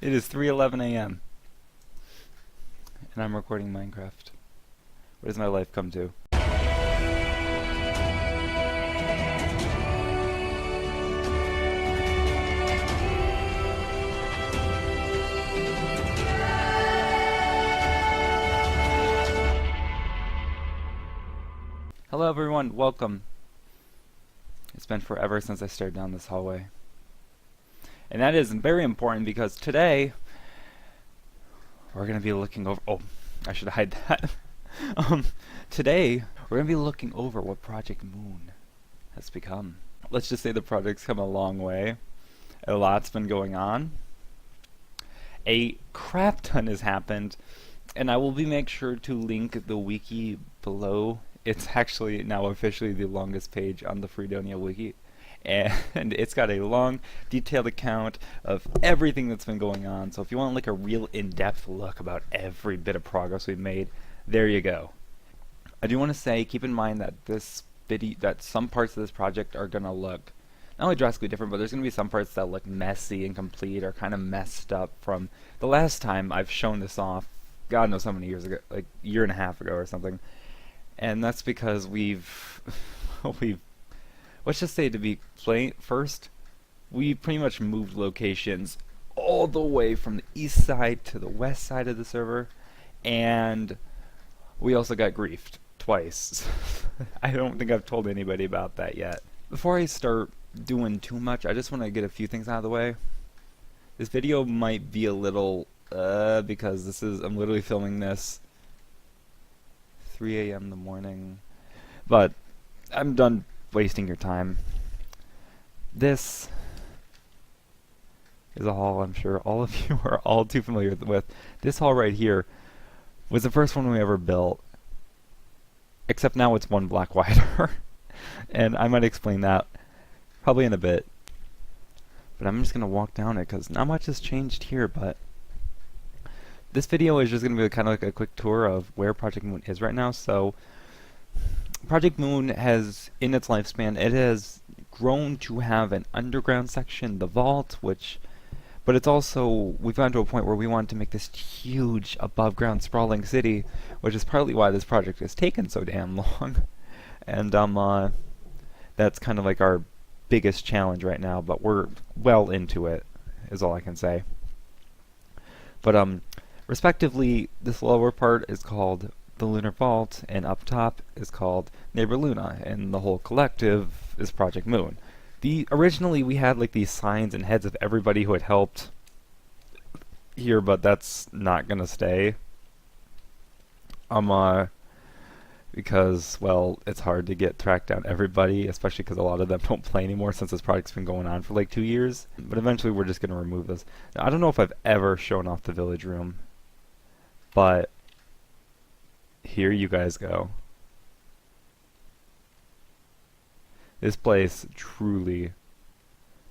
It is 3:11 a.m. and I'm recording Minecraft. What does my life come to? Hello everyone, welcome. It's been forever since I started down this hallway. And that is very important because today we're going to be looking over... Oh, I should hide that. Today we're going to be looking over what Project Moon has become. Let's just say the project's come a long way. A lot's been going on. A crap ton has happened. And I will make sure to link the wiki below. It's actually now officially the longest page on the Freedonia wiki. And it's got a long, detailed account of everything that's been going on. So if you want like a real in-depth look about every bit of progress we've made, there you go. I do want to say, keep in mind that that some parts of this project are gonna look not only drastically different, but there's gonna be some parts that look messy, incomplete, or kind of messed up from the last time I've shown this off. God knows how many years ago, like a year and a half ago or something. And that's because we've let's just say, to be plain, first, we pretty much moved locations all the way from the east side to the west side of the server, and we also got griefed twice. I don't think I've told anybody about that yet. Before I start doing too much, I just want to get a few things out of the way. This video might be a little, because I'm literally filming this 3 a.m. in the morning, but I'm done wasting your time. This is a hall I'm sure all of you are all too familiar with. This hall right here was the first one we ever built, except now it's one block wider. And I might explain that probably in a bit, but I'm just gonna walk down it because not much has changed here. But this video is just gonna be kind of like a quick tour of where Project Moon is right now. So Project Moon has, in its lifespan, it has grown to have an underground section, the vault, but it's also, we've gotten to a point where we want to make this huge above-ground sprawling city, which is partly why this project has taken so damn long. And that's kind of like our biggest challenge right now, but we're well into it, is all I can say. But respectively, this lower part is called the Lunar Vault, and up top is called Neighbor Luna, and the whole collective is Project Moon. Originally we had like these signs and heads of everybody who had helped here, but that's not gonna stay. Because, well, it's hard to track down everybody, especially because a lot of them don't play anymore since this project's been going on for like 2 years. But eventually we're just gonna remove this. Now, I don't know if I've ever shown off the village room, but here you guys go. This place truly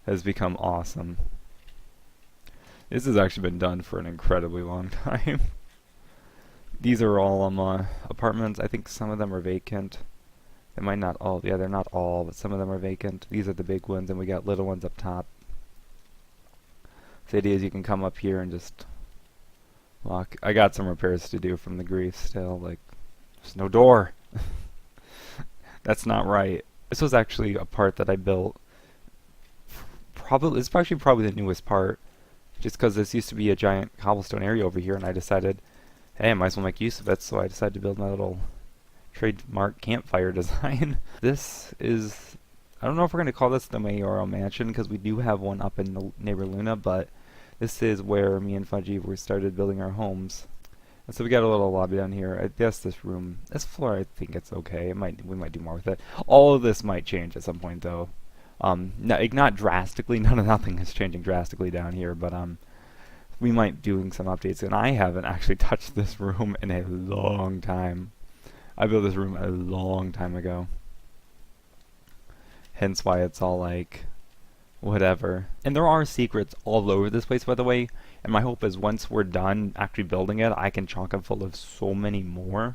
has become awesome. This has actually been done for an incredibly long time. These are all apartments. I think some of them are vacant. They might not all, yeah, they're not all, but some of them are vacant. These are the big ones, and we got little ones up top. The idea is you can come up here and just walk. I got some repairs to do from the grief still, like, there's no door. That's not right. This was actually a part that I built. It's actually probably the newest part, just because this used to be a giant cobblestone area over here, and I decided, hey, I might as well make use of it, so I decided to build my little trademark campfire design. This is, I don't know if we're going to call this the Mayoral Mansion, because we do have one up in Neighbor Luna, but this is where me and Fudgy started building our homes. And so we got a little lobby down here. I guess this floor, I think it's okay. We might do more with it. All of this might change at some point, though. Not drastically. Nothing is changing drastically down here, but we might doing some updates. And I haven't actually touched this room in a long time. I built this room a long time ago. Hence why it's all like, whatever. And there are secrets all over this place, by the way. And my hope is once we're done actually building it, I can chock it full of so many more.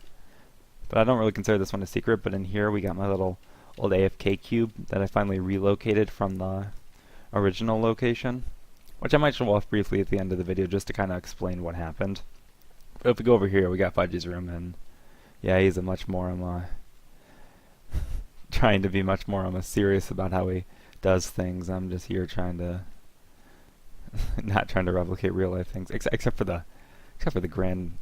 But I don't really consider this one a secret. But in here we got my little old AFK cube that I finally relocated from the original location. which I might show off briefly at the end of the video just to kind of explain what happened. But if we go over here, we got Fudgy's room, and yeah, he's a much more trying to be much more serious about how he does things. I'm just here trying to not trying to replicate real life things, except for the grand.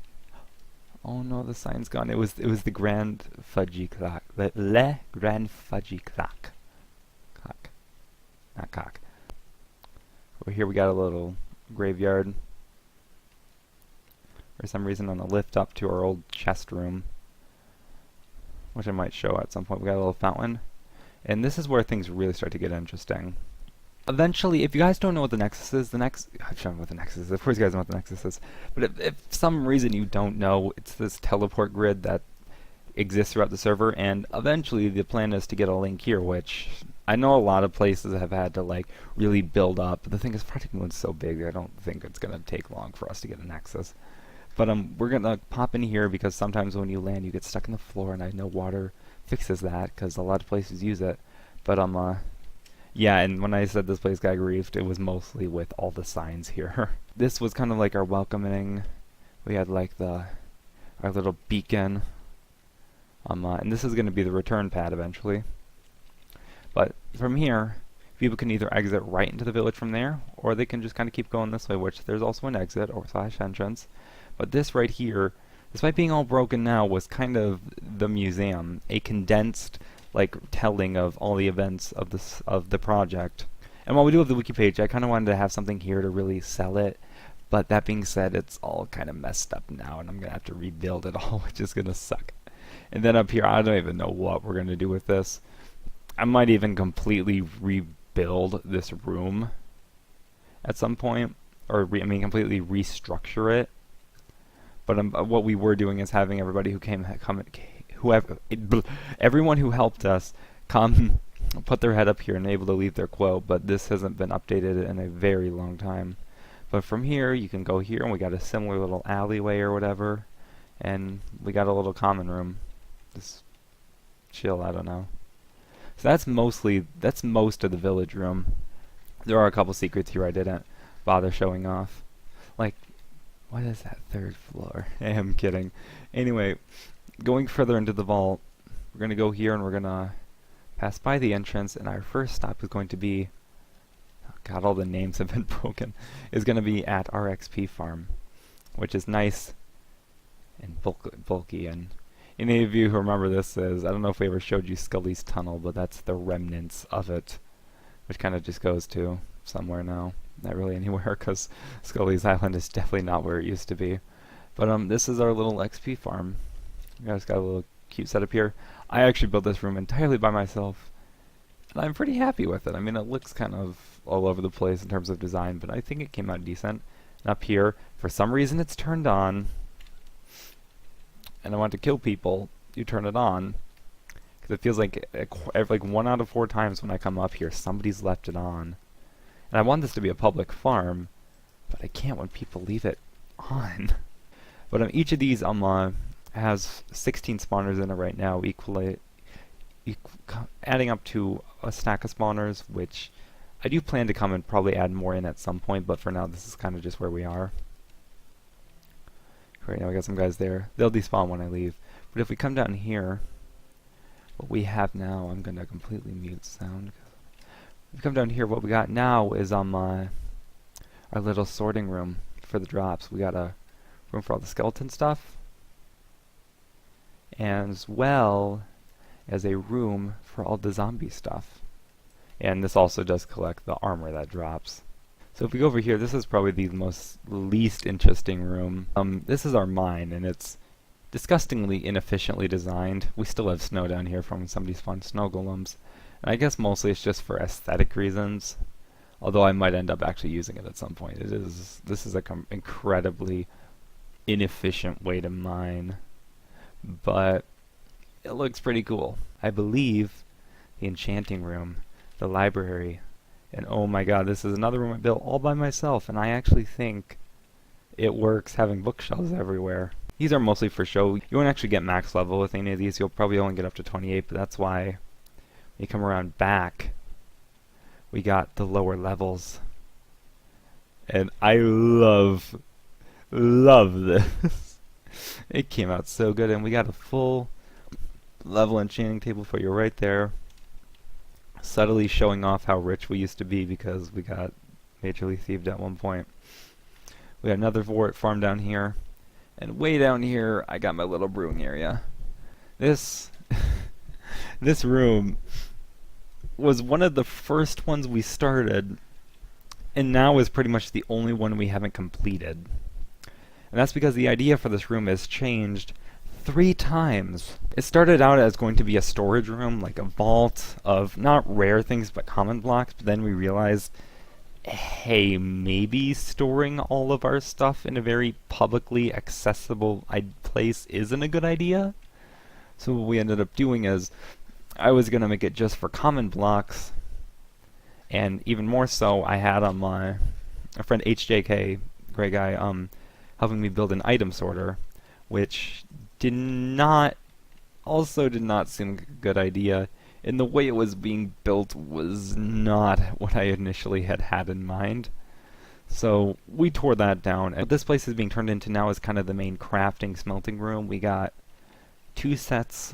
Oh no, the sign's gone. It was the grand fudgy clock. Le grand fudgy clock. Clock. Not cock. Over here we got a little graveyard. For some reason on the lift up to our old chest room, which I might show at some point. We got a little fountain. And this is where things really start to get interesting. Eventually, if you guys don't know what the Nexus is, I've shown what the Nexus is. Of course you guys know what the Nexus is. But if some reason you don't know, it's this teleport grid that exists throughout the server, and eventually the plan is to get a link here, which I know a lot of places have had to like really build up. But the thing is, Project Moon's so big, I don't think it's going to take long for us to get a Nexus. But we're going to pop in here because sometimes when you land you get stuck in the floor, and I know water fixes that because a lot of places use it. But yeah, and when I said this place got griefed, it was mostly with all the signs here. This was kind of like our welcoming. We had like our little beacon. And this is going to be the return pad eventually. But from here, people can either exit right into the village from there, or they can just kind of keep going this way, which there's also an exit or / entrance. But this right here, despite being all broken now, was kind of the museum, a condensed like telling of all the events of the project. And while we do have the wiki page, I kind of wanted to have something here to really sell it. But that being said, it's all kind of messed up now, and I'm gonna have to rebuild it all, which is gonna suck. And then up here, I don't even know what we're gonna do with this. I might even completely rebuild this room at some point, or completely restructure it. But what we were doing is having everybody who everyone who helped us come put their head up here and able to leave their quote, but this hasn't been updated in a very long time. But from here, you can go here, and we got a similar little alleyway or whatever, and we got a little common room. Just chill, I don't know. So that's most of the village room. There are a couple secrets here I didn't bother showing off. Like, what is that third floor? I'm kidding. Anyway, going further into the vault, we're going to go here and we're going to pass by the entrance, and our first stop is going to be, oh god, all the names have been broken, is going to be at our XP farm, which is nice and bulky. And any of you who remember this is, I don't know if we ever showed you Scully's tunnel, but that's the remnants of it, which kind of just goes to somewhere now. Not really anywhere, because Scully's Island is definitely not where it used to be. But this is our little XP farm. You guys got a little cute setup here. I actually built this room entirely by myself, and I'm pretty happy with it. I mean, it looks kind of all over the place in terms of design, but I think it came out decent. And up here, for some reason it's turned on, and I want to kill people. You turn it on, because it feels like 1 out of 4 times when I come up here, somebody's left it on. And I want this to be a public farm, but I can't when people leave it on. But each of these has 16 spawners in it right now, adding up to a stack of spawners, which I do plan to come and probably add more in at some point, but for now this is kind of just where we are. Right now we got some guys there. They'll despawn when I leave. But if we come down here, what we have now, I'm going to completely mute sound. If we come down here, what we got now is our little sorting room for the drops. We got a room for all the skeleton stuff, and as well as a room for all the zombie stuff. And this also does collect the armor that drops. So if we go over here, this is probably the least interesting room. This is our mine, and it's disgustingly inefficiently designed. We still have snow down here from when somebody spawned snow golems. And I guess mostly it's just for aesthetic reasons, although I might end up actually using it at some point. This is an incredibly inefficient way to mine, but it looks pretty cool. I believe the enchanting room, the library, and oh my god, this is another room I built all by myself, and I actually think it works having bookshelves everywhere. These are mostly for show. You won't actually get max level with any of these. You'll probably only get up to 28, but that's why when you come around back, we got the lower levels. And I love this. It came out so good, and we got a full level enchanting table for you right there, subtly showing off how rich we used to be because we got majorly thieved at one point. We got another farm down here, and way down here I got my little brewing area. This this room was one of the first ones we started, and now is pretty much the only one we haven't completed. And that's because the idea for this room has changed 3 times. It started out as going to be a storage room, like a vault of not rare things but common blocks, but then we realized, hey, maybe storing all of our stuff in a very publicly accessible place isn't a good idea. So what we ended up doing is, I was going to make it just for common blocks, and even more so, I had my friend HJK, great guy, helping me build an item sorter, which did not seem like a good idea, and the way it was being built was not what I initially had in mind. So we tore that down, and what this place is being turned into now is kind of the main crafting smelting room. We got 2 sets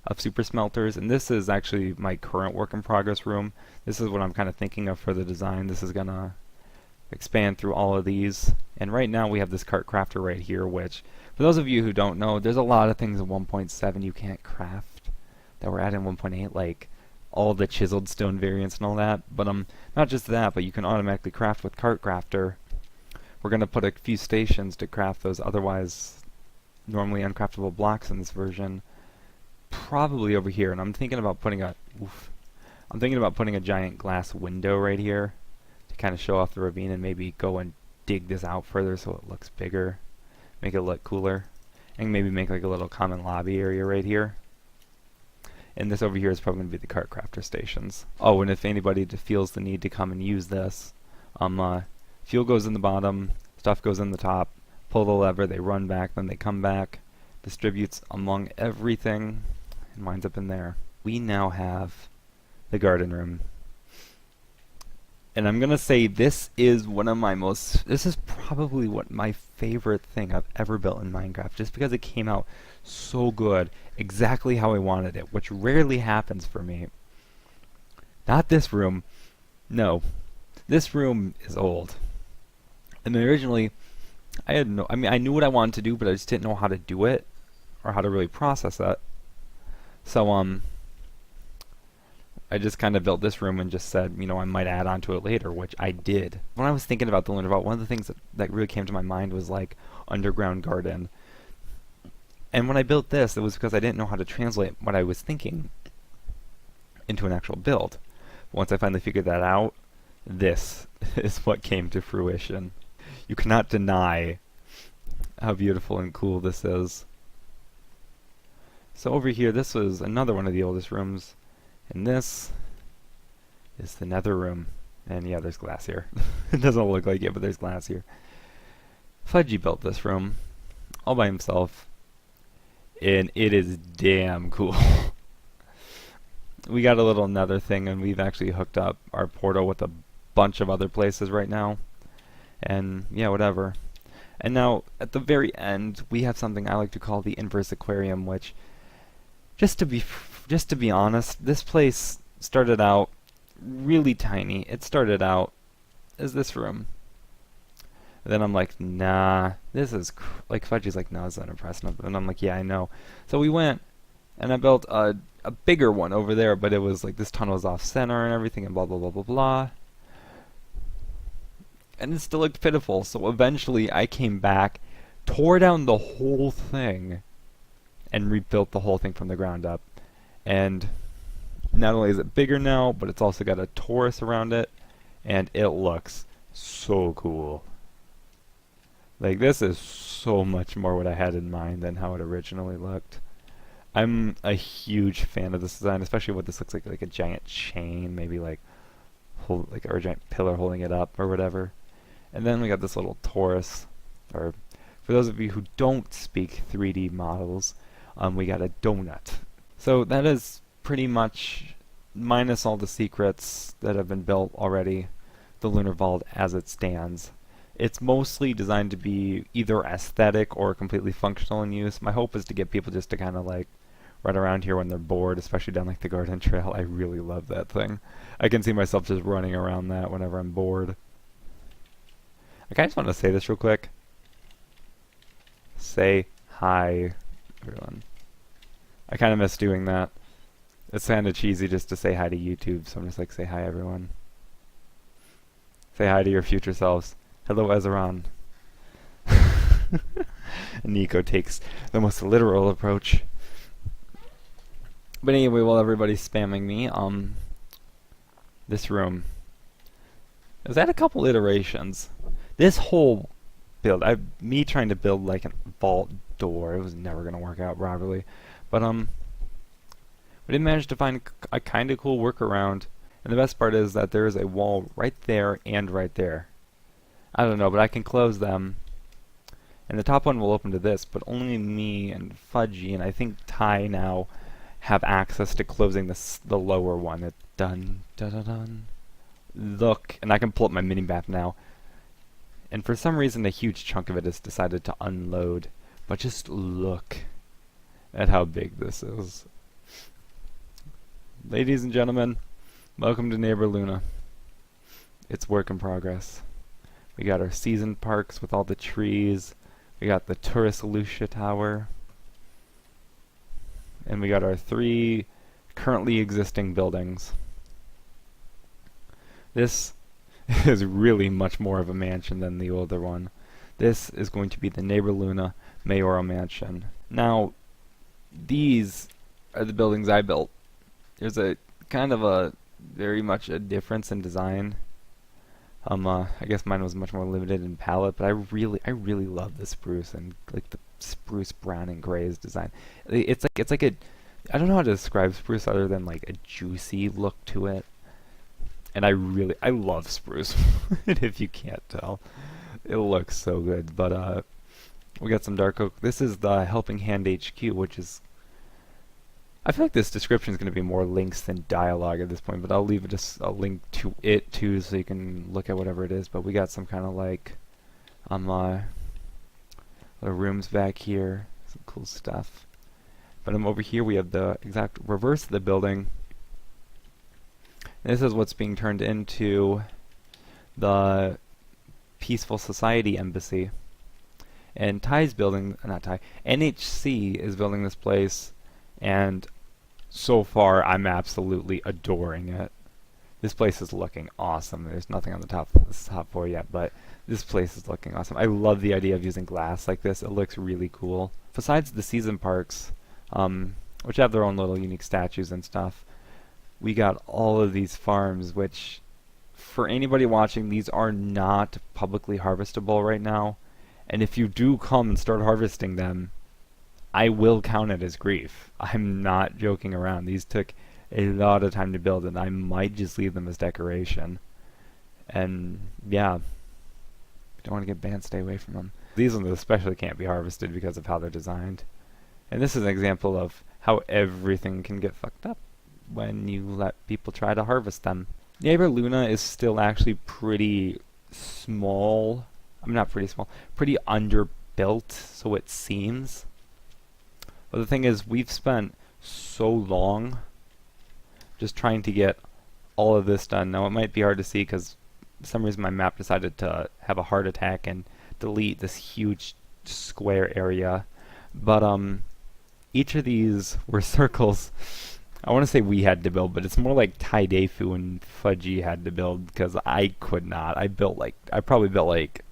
of super smelters, and this is actually my current work in progress room. This is what I'm kind of thinking of for the design. This is gonna expand through all of these, and right now we have this cart crafter right here, which, for those of you who don't know, there's a lot of things in 1.7 you can't craft that were added in 1.8, like all the chiseled stone variants and all that. But not just that, but you can automatically craft with cart crafter. We're gonna put a few stations to craft those otherwise normally uncraftable blocks in this version, probably over here. And I'm thinking about putting a giant glass window right here to kind of show off the ravine, and maybe go and dig this out further so it looks bigger, make it look cooler, and maybe make like a little common lobby area right here. And this over here is probably going to be the cart crafter stations. Oh, and if anybody feels the need to come and use this, fuel goes in the bottom, stuff goes in the top, pull the lever, they run back, then they come back, distributes among everything, and winds up in there. We now have the garden room. And I'm gonna say this is probably my favorite thing I've ever built in Minecraft, just because it came out so good, exactly how I wanted it, which rarely happens for me. Not this room. No. This room is old. And originally, I knew what I wanted to do, but I just didn't know how to do it, or how to really process it. So, I just kind of built this room and just said, I might add on to it later, which I did. When I was thinking about the Lunar Vault, one of the things that really came to my mind was like underground garden. And when I built this, it was because I didn't know how to translate what I was thinking into an actual build. Once I finally figured that out, this is what came to fruition. You cannot deny how beautiful and cool this is. So over here, this was another one of the oldest rooms. And this is the Nether Room. And yeah, there's glass here. It doesn't look like it, but there's glass here. Fudgy built this room all by himself, and it is damn cool. We got a little nether thing, and we've actually hooked up our portal with a bunch of other places right now. And yeah, whatever. And now, at the very end, we have something I like to call the inverse aquarium, which, just to be honest, this place started out really tiny. It started out as this room. And then I'm like, nah, this is like Fudgy's like, no, it's not impressive. And I'm like, yeah, I know. So we went, and I built a bigger one over there, but it was like this tunnel was off center and everything, and blah blah blah blah blah. And it still looked pitiful. So eventually, I came back, tore down the whole thing, and rebuilt the whole thing from the ground up. And not only is it bigger now, but it's also got a torus around it, and it looks so cool. Like, this is so much more what I had in mind than how it originally looked. I'm a huge fan of this design, especially what this looks like a giant chain, maybe or a giant pillar holding it up or whatever. And then we got this little torus, or for those of you who don't speak 3D models, we got a donut. So that is pretty much, minus all the secrets that have been built already, the Lunar Vault as it stands. It's mostly designed to be either aesthetic or completely functional in use. My hope is to get people just to kind of like run around here when they're bored, especially down like the garden trail. I really love that thing. I can see myself just running around that whenever I'm bored. I just want to say this real quick. Say hi, everyone. I kind of miss doing that. It's kind of cheesy just to say hi to YouTube, so I'm just like, say hi, everyone. Say hi to your future selves. Hello, Ezeron. Nico takes the most literal approach. But anyway, while everybody's spamming me, this room. I've had a couple iterations. This whole build, me trying to build like a vault door, it was never gonna work out properly. But we did manage to find a kind of cool workaround. And the best part is that there is a wall right there and right there. I don't know, but I can close them. And the top one will open to this, but only me and Fudgy and I think Ty now have access to closing the lower one. Dun, dun, dun, dun. Look, and I can pull up my mini-map now. And for some reason, a huge chunk of it has decided to unload. But just look at how big this is. Ladies and gentlemen, welcome to Neighbor Luna. It's work in progress. We got our season parks with all the trees. We got the Tourist Lucia Tower. And we got our 3 currently existing buildings. This is really much more of a mansion than the older one. This is going to be the Neighbor Luna Mayoral Mansion. Now, these are the buildings I built. There's a kind of a very much a difference in design. I guess mine was much more limited in palette, but I really love the spruce and like the spruce brown and grays design. It's like a, I don't know how to describe spruce other than like a juicy look to it. And I love spruce. If you can't tell, it looks so good. But we got some dark oak. This is the Helping Hand HQ, which is, I feel like this description is going to be more links than dialogue at this point, but I'll leave it just a link to it too, so you can look at whatever it is. But we got some kind of like the rooms back here, some cool stuff. But over here we have the exact reverse of the building. And this is what's being turned into the Peaceful Society Embassy. And Ty's building, not Ty, NHC is building this place, and so far I'm absolutely adoring it. This place is looking awesome. There's nothing on the top floor yet, but this place is looking awesome. I love the idea of using glass like this. It looks really cool. Besides the season parks, which have their own little unique statues and stuff, we got all of these farms, which for anybody watching, these are not publicly harvestable right now. And if you do come and start harvesting them, I will count it as grief. I'm not joking around. These took a lot of time to build, and I might just leave them as decoration. And yeah, don't want to get banned, stay away from them. These ones especially can't be harvested because of how they're designed. And this is an example of how everything can get fucked up when you let people try to harvest them. Neighbor Luna is still actually pretty small. I'm not pretty small, pretty underbuilt, so it seems. But the thing is, we've spent so long just trying to get all of this done. Now it might be hard to see because for some reason my map decided to have a heart attack and delete this huge square area. But each of these were circles. I want to say we had to build, but it's more like Tai Defu and Fudgy had to build because I could not. I probably built like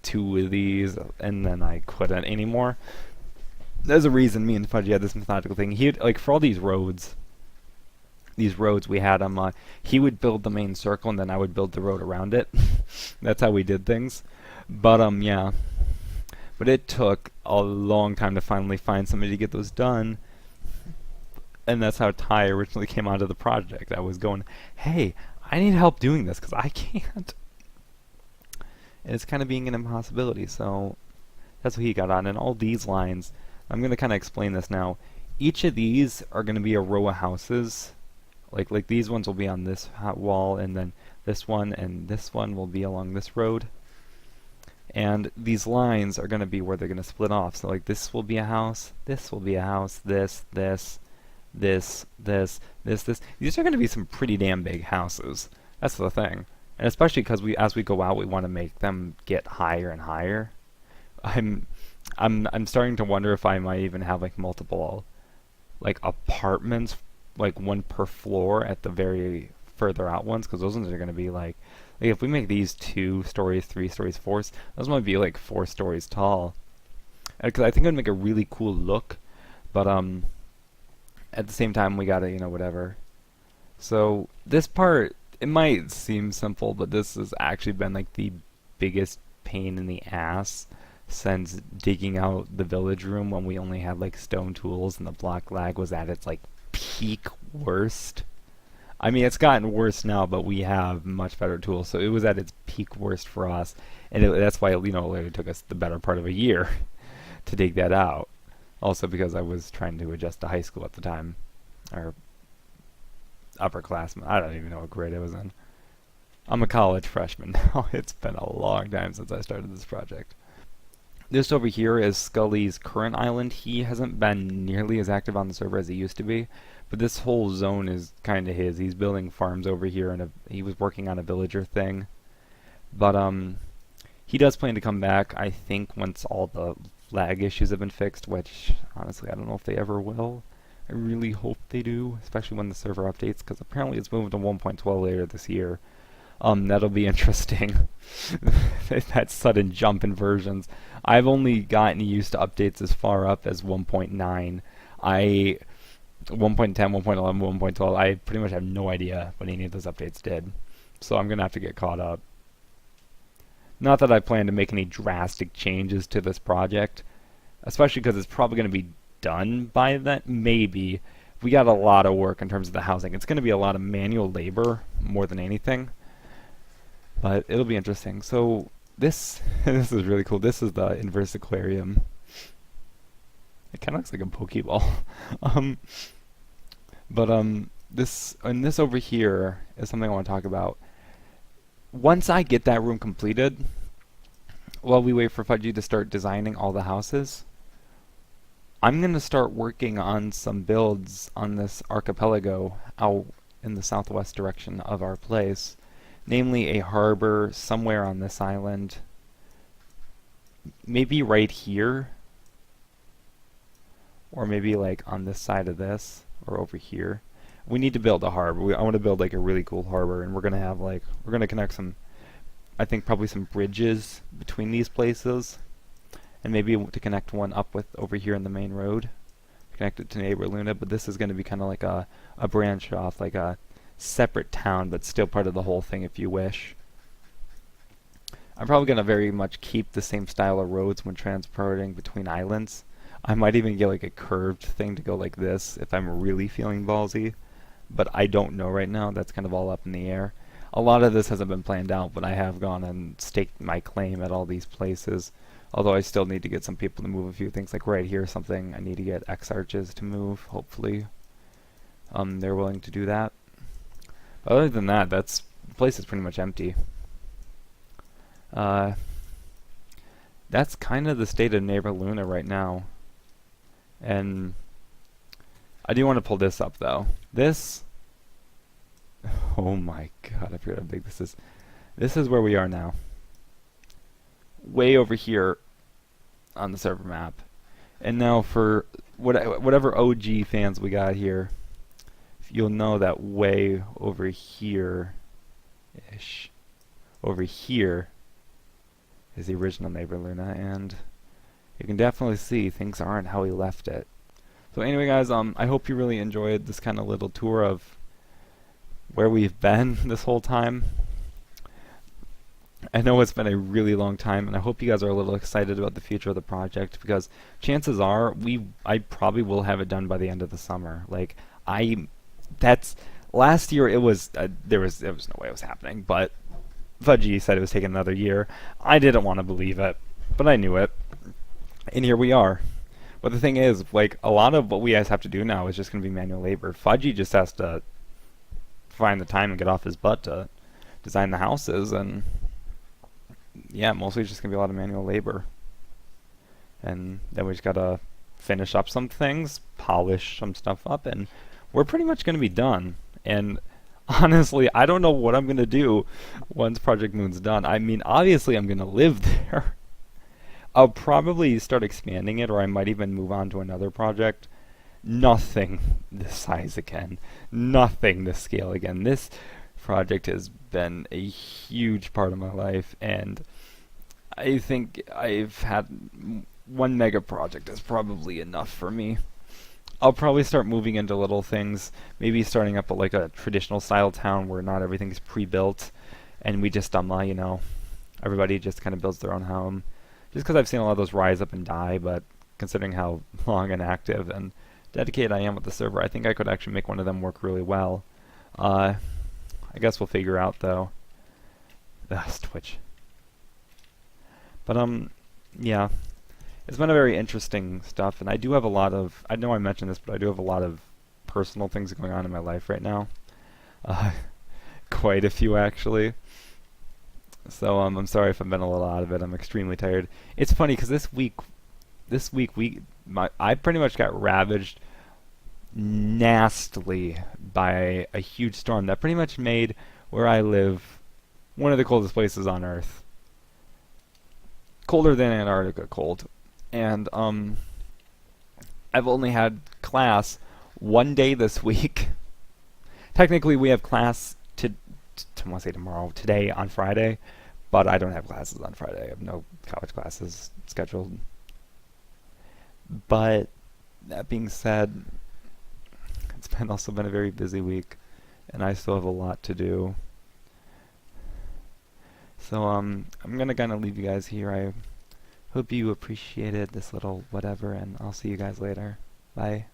2 of these, and then I couldn't anymore. There's a reason me and Fudgy had this methodical thing. He like for all these roads we had him. He would build the main circle, and then I would build the road around it. That's how we did things. But yeah. But it took a long time to finally find somebody to get those done. And that's how Ty originally came onto the project. I was going, hey, I need help doing this because I can't. And it's kind of being an impossibility, so that's what he got on. And all these lines, I'm going to kind of explain this now. Each of these are going to be a row of houses Like these ones will be on this wall, and then this one and this one will be along this road. And these lines are going to be where they're going to split off. So like this will be a house, this will be a house, this. These are going to be some pretty damn big houses. That's the thing. And especially because as we go out, we want to make them get higher and higher. I'm starting to wonder if I might even have like multiple like apartments, like one per floor at the very further out ones, because those ones are going to be like if we make these 2 stories, 3 stories, 4, those might be like 4 stories tall. Because I think it would make a really cool look, but at the same time we gotta, whatever. So this part, it might seem simple, but this has actually been like the biggest pain in the ass since digging out the village room when we only had like stone tools and the block lag was at its like peak worst. I mean, it's gotten worse now, but we have much better tools, so it was at its peak worst for us, and that's why it literally took us the better part of a year to dig that out. Also because I was trying to adjust to high school at the time, or upperclassman. I don't even know what grade I was in. I'm a college freshman now. It's been a long time since I started this project. This over here is Scully's current island. He hasn't been nearly as active on the server as he used to be, but this whole zone is kind of his. He's building farms over here, and he was working on a villager thing. But he does plan to come back, I think, once all the lag issues have been fixed, which honestly I don't know if they ever will. I really hope they do, especially when the server updates, because apparently it's moving to 1.12 later this year. That'll be interesting. That sudden jump in versions. I've only gotten used to updates as far up as 1.9. 1.10, 1.11, 1.12, I pretty much have no idea what any of those updates did. So I'm going to have to get caught up. Not that I plan to make any drastic changes to this project, especially because it's probably going to be done by that. Maybe. We got a lot of work in terms of the housing. It's going to be a lot of manual labor more than anything. But it'll be interesting. So this is really cool. This is the inverse aquarium. It kind of looks like a Pokeball. This over here is something I want to talk about. Once I get that room completed, while we wait for Fudgy to start designing all the houses, I'm going to start working on some builds on this archipelago out in the southwest direction of our place. Namely a harbor somewhere on this island. Maybe right here. Or maybe like on this side of this. Or over here. We need to build a harbor. I want to build like a really cool harbor, and we're going to have like, we're going to connect some, I think probably some bridges between these places. And maybe to connect one up with over here in the main road. Connect it to neighbor Luna, but this is going to be kind of like a branch off, like a separate town, but still part of the whole thing if you wish. I'm probably going to very much keep the same style of roads when transporting between islands. I might even get like a curved thing to go like this if I'm really feeling ballsy, but I don't know right now. That's kind of all up in the air. A lot of this hasn't been planned out, but I have gone and staked my claim at all these places. Although I still need to get some people to move a few things, like right here something I need to get X arches to move, hopefully. They're willing to do that. But other than that, the place is pretty much empty. That's kind of the state of neighbor Luna right now. And I do want to pull this up though. This, oh my god, I forgot how big this is. This is where we are now. Way over here on the server map. And now for whatever OG fans we got here, you'll know that way over here-ish, over here is the original neighbor Luna, and you can definitely see things aren't how we left it. So anyway guys, I hope you really enjoyed this kind of little tour of where we've been this whole time. I know it's been a really long time, and I hope you guys are a little excited about the future of the project, because chances are I probably will have it done by the end of the summer. Like last year it was there was no way it was happening, but Fudgy said it was taking another year. I didn't want to believe it, but I knew it, and here we are. But the thing is, like, a lot of what we guys have to do now is just going to be manual labor. Fudgy just has to find the time and get off his butt to design the houses, and yeah, mostly it's just gonna be a lot of manual labor. And then we just gotta finish up some things, polish some stuff up, and we're pretty much gonna be done. And honestly, I don't know what I'm gonna do once Project Moon's done. I mean, obviously I'm gonna live there. I'll probably start expanding it, or I might even move on to another project. Nothing this size again. Nothing this scale again. This project has been a huge part of my life, and I think I've had one mega project is probably enough for me. I'll probably start moving into little things, maybe starting up like a traditional style town where not everything's pre-built, and we just you know, everybody just kind of builds their own home. Just because I've seen a lot of those rise up and die, but considering how long and active and dedicated I am with the server, I think I could actually make one of them work really well. I guess we'll figure out though. That's Twitch. But yeah, it's been a very interesting stuff, and I do have a lot of, I know I mentioned this, but I do have a lot of personal things going on in my life right now. Quite a few actually. So I'm sorry if I've been a little out of it. I'm extremely tired. It's funny because this week I pretty much got ravaged nastily by a huge storm that pretty much made where I live one of the coldest places on Earth. Colder than Antarctica cold. And I've only had class one day this week. Technically we have class I want to say tomorrow, today on Friday, but I don't have classes on Friday. I have no college classes scheduled. But that being said, it's also been a very busy week, and I still have a lot to do. So I'm gonna kind of leave you guys here. I hope you appreciated this little whatever, and I'll see you guys later. Bye.